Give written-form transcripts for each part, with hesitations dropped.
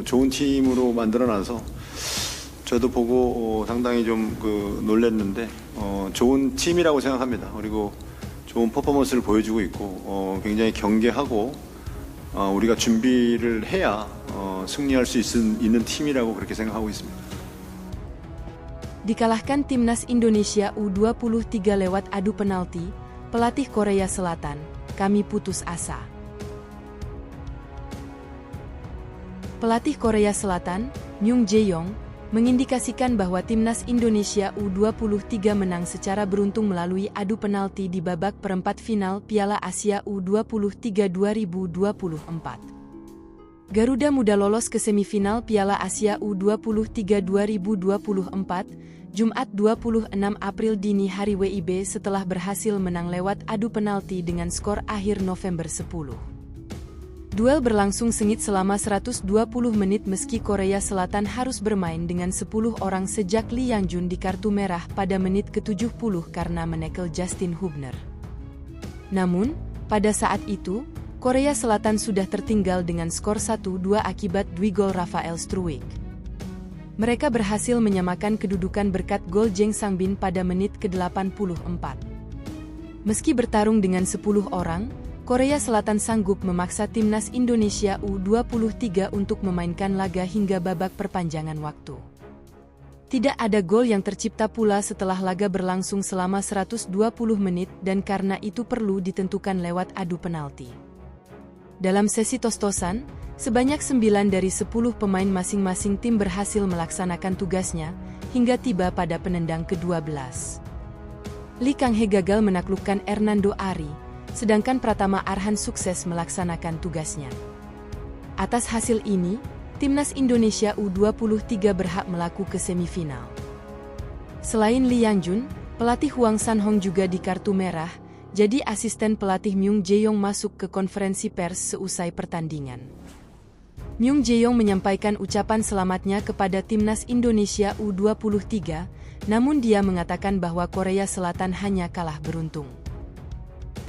좋은 팀으로 만들어놔서 저도 보고 상당히 좀 놀랐는데 좋은 팀이라고 생각합니다. 그리고 좋은 퍼포먼스를 보여주고 있고 굉장히 경계하고 우리가 준비를 해야 승리할 수 있는 팀이라고 그렇게 생각하고 있습니다. Dikalahkan timnas Indonesia U23 lewat adu penalti, pelatih Korea Selatan, kami putus asa. Pelatih Korea Selatan, Myung Jae-yong, mengindikasikan bahwa timnas Indonesia U23 menang secara beruntung melalui adu penalti di babak perempat final Piala Asia U23 2024. Garuda Muda lolos ke semifinal Piala Asia U23 2024, Jumat 26 April dini hari WIB setelah berhasil menang lewat adu penalti dengan skor akhir November 10. Duel berlangsung sengit selama 120 menit meski Korea Selatan harus bermain dengan 10 orang sejak Lee Yang-jun di kartu merah pada menit ke-70 karena menekel Justin Hubner. Namun, pada saat itu, Korea Selatan sudah tertinggal dengan skor 1-2 akibat dua gol Rafael Struijk. Mereka berhasil menyamakan kedudukan berkat gol Jang Sang-bin pada menit ke-84. Meski bertarung dengan 10 orang, Korea Selatan sanggup memaksa timnas Indonesia U23 untuk memainkan laga hingga babak perpanjangan waktu. Tidak ada gol yang tercipta pula setelah laga berlangsung selama 120 menit dan karena itu perlu ditentukan lewat adu penalti. Dalam sesi tos-tosan, sebanyak 9 dari 10 pemain masing-masing tim berhasil melaksanakan tugasnya, hingga tiba pada penendang ke-12. Lee Kang-hee gagal menaklukkan Hernando Ari, sedangkan Pratama Arhan sukses melaksanakan tugasnya. Atas hasil ini, timnas Indonesia U23 berhak melaku ke semifinal. Selain Lee Yang-jun, pelatih Hwang San-hong juga di kartu merah, jadi asisten pelatih Myung Jae-yong masuk ke konferensi pers seusai pertandingan. Myung Jae-yong menyampaikan ucapan selamatnya kepada timnas Indonesia U23, namun dia mengatakan bahwa Korea Selatan hanya kalah beruntung.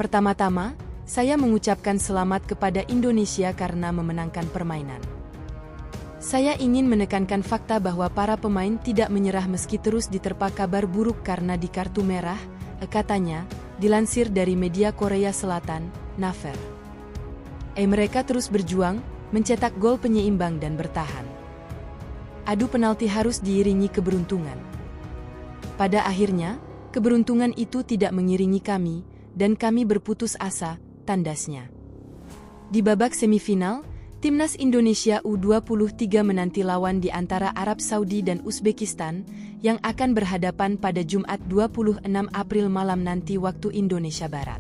Pertama-tama, saya mengucapkan selamat kepada Indonesia karena memenangkan permainan. Saya ingin menekankan fakta bahwa para pemain tidak menyerah meski terus diterpa kabar buruk karena di kartu merah, katanya, dilansir dari media Korea Selatan, Naver. Mereka terus berjuang, mencetak gol penyeimbang dan bertahan. Adu penalti harus diiringi keberuntungan. Pada akhirnya, keberuntungan itu tidak mengiringi kami, dan kami berputus asa, tandasnya. Di babak semifinal, timnas Indonesia U23 menanti lawan di antara Arab Saudi dan Uzbekistan, yang akan berhadapan pada Jumat 26 April malam nanti waktu Indonesia Barat.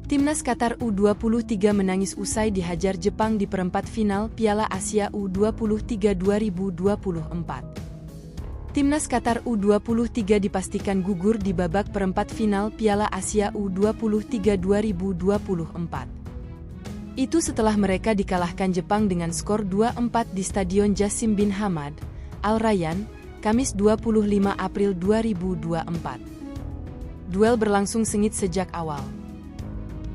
Timnas Qatar U23 menangis usai dihajar Jepang di perempat final Piala Asia U23 2024. Timnas Qatar U23 dipastikan gugur di babak perempat final Piala Asia U23 2024. Itu setelah mereka dikalahkan Jepang dengan skor 2-4 di Stadion Jassim bin Hamad, Al Rayyan, Kamis 25 April 2024. Duel berlangsung sengit sejak awal.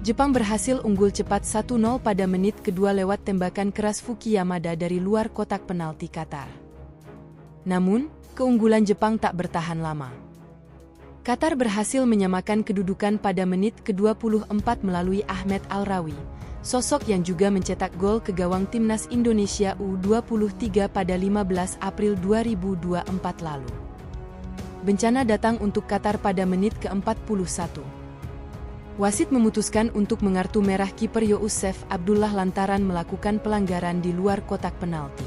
Jepang berhasil unggul cepat 1-0 pada menit kedua lewat tembakan keras Fuki Yamada dari luar kotak penalti Qatar. Namun, keunggulan Jepang tak bertahan lama. Qatar berhasil menyamakan kedudukan pada menit ke-24 melalui Ahmed Al-Rawi, sosok yang juga mencetak gol ke gawang timnas Indonesia U23 pada 15 April 2024 lalu. Bencana datang untuk Qatar pada menit ke-41. Wasit memutuskan untuk mengartu merah kiper Youssef Abdullah lantaran melakukan pelanggaran di luar kotak penalti.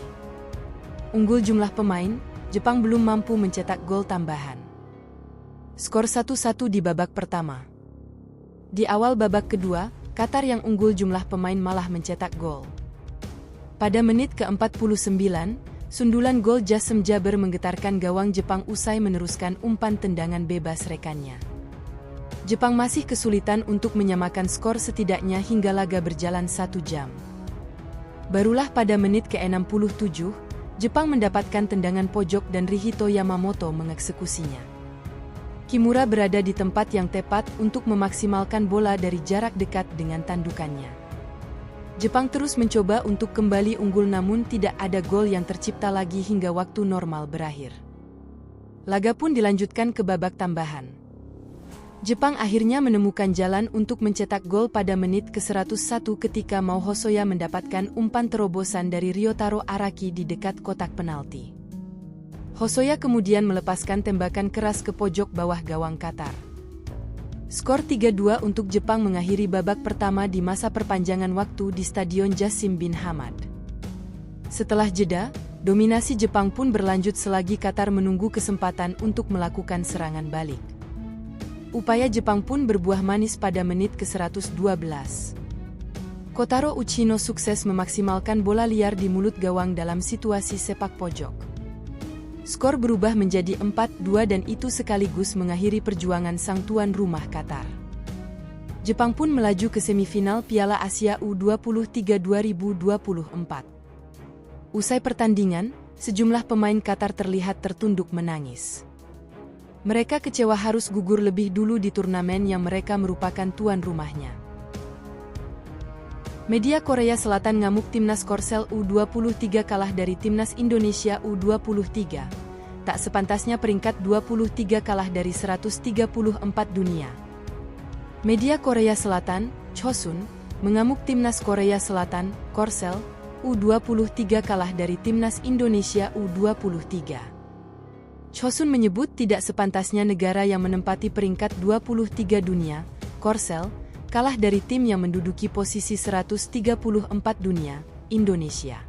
Unggul jumlah pemain, Jepang belum mampu mencetak gol tambahan. Skor 1-1 di babak pertama. Di awal babak kedua, Qatar yang unggul jumlah pemain malah mencetak gol. Pada menit ke-49, sundulan gol Jasem Jaber menggetarkan gawang Jepang usai meneruskan umpan tendangan bebas rekannya. Jepang masih kesulitan untuk menyamakan skor setidaknya hingga laga berjalan 1 jam. Barulah pada menit ke-67, Jepang mendapatkan tendangan pojok dan Rihito Yamamoto mengeksekusinya. Kimura berada di tempat yang tepat untuk memaksimalkan bola dari jarak dekat dengan tandukannya. Jepang terus mencoba untuk kembali unggul namun tidak ada gol yang tercipta lagi hingga waktu normal berakhir. Laga pun dilanjutkan ke babak tambahan. Jepang akhirnya menemukan jalan untuk mencetak gol pada menit ke-101 ketika Mao Hosoya mendapatkan umpan terobosan dari Ryotaro Araki di dekat kotak penalti. Hosoya kemudian melepaskan tembakan keras ke pojok bawah gawang Qatar. Skor 3-2 untuk Jepang mengakhiri babak pertama di masa perpanjangan waktu di Stadion Jassim bin Hamad. Setelah jeda, dominasi Jepang pun berlanjut selagi Qatar menunggu kesempatan untuk melakukan serangan balik. Upaya Jepang pun berbuah manis pada menit ke-112. Kotaro Uchino sukses memaksimalkan bola liar di mulut gawang dalam situasi sepak pojok. Skor berubah menjadi 4-2 dan itu sekaligus mengakhiri perjuangan sang tuan rumah Qatar. Jepang pun melaju ke semifinal Piala Asia U23 2024. Usai pertandingan, sejumlah pemain Qatar terlihat tertunduk menangis. Mereka kecewa harus gugur lebih dulu di turnamen yang mereka merupakan tuan rumahnya. Media Korea Selatan ngamuk timnas Korsel U23 kalah dari timnas Indonesia U23. Tak sepantasnya peringkat 23 kalah dari 134 dunia. Media Korea Selatan, Chosun, mengamuk timnas Korea Selatan, Korsel, U23 kalah dari timnas Indonesia U23. Chosun menyebut tidak sepantasnya negara yang menempati peringkat 23 dunia, Korsel, kalah dari tim yang menduduki posisi 134 dunia, Indonesia.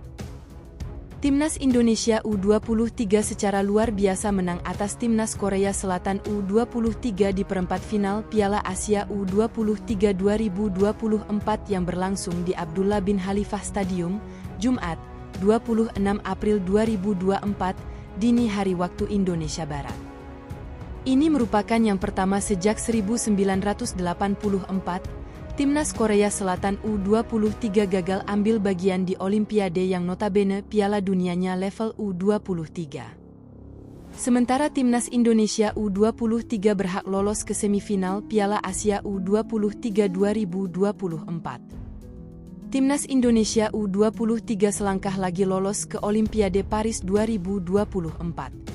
Timnas Indonesia U23 secara luar biasa menang atas timnas Korea Selatan U23 di perempat final Piala Asia U23 2024 yang berlangsung di Abdullah bin Khalifah Stadium, Jumat, 26 April 2024, dini hari waktu Indonesia Barat. Ini merupakan yang pertama sejak 1984, timnas Korea Selatan U23 gagal ambil bagian di Olimpiade yang notabene Piala Dunianya level U23. Sementara timnas Indonesia U23 berhak lolos ke semifinal Piala Asia U23 2024. Timnas Indonesia U23 selangkah lagi lolos ke Olimpiade Paris 2024.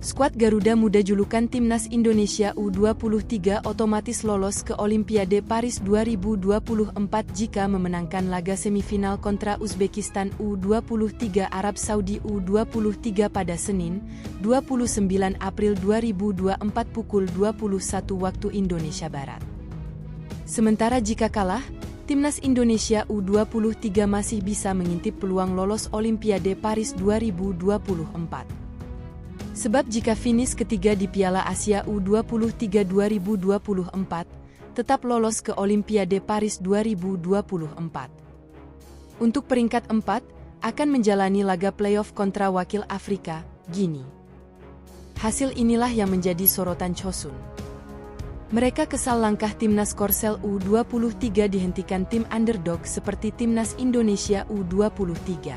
Skuad Garuda Muda julukan Timnas Indonesia U23 otomatis lolos ke Olimpiade Paris 2024 jika memenangkan laga semifinal kontra Uzbekistan U23 Arab Saudi U23 pada Senin, 29 April 2024 pukul 21 waktu Indonesia Barat. Sementara jika kalah, Timnas Indonesia U23 masih bisa mengintip peluang lolos Olimpiade Paris 2024. Sebab jika finish ketiga di Piala Asia U23 2024, tetap lolos ke Olimpiade Paris 2024. Untuk peringkat 4, akan menjalani laga playoff kontra wakil Afrika, Guinea. Hasil inilah yang menjadi sorotan Chosun. Mereka kesal langkah timnas Korsel U23 dihentikan tim underdog seperti timnas Indonesia U23.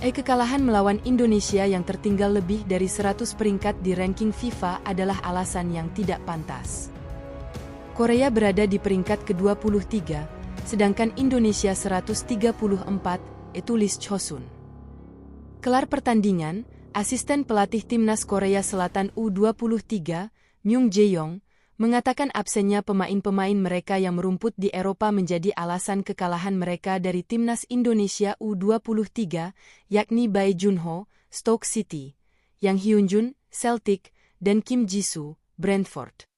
Kekalahan melawan Indonesia yang tertinggal lebih dari 100 peringkat di ranking FIFA adalah alasan yang tidak pantas. Korea berada di peringkat ke-23, sedangkan Indonesia 134, tulis Chosun. Kelar pertandingan, asisten pelatih timnas Korea Selatan U23, Myung Jae-yong, mengatakan absennya pemain-pemain mereka yang merumput di Eropa menjadi alasan kekalahan mereka dari timnas Indonesia U23, yakni Bae Junho, Stoke City, Yang Hyunjun, Celtic, dan Kim Jisoo, Brentford.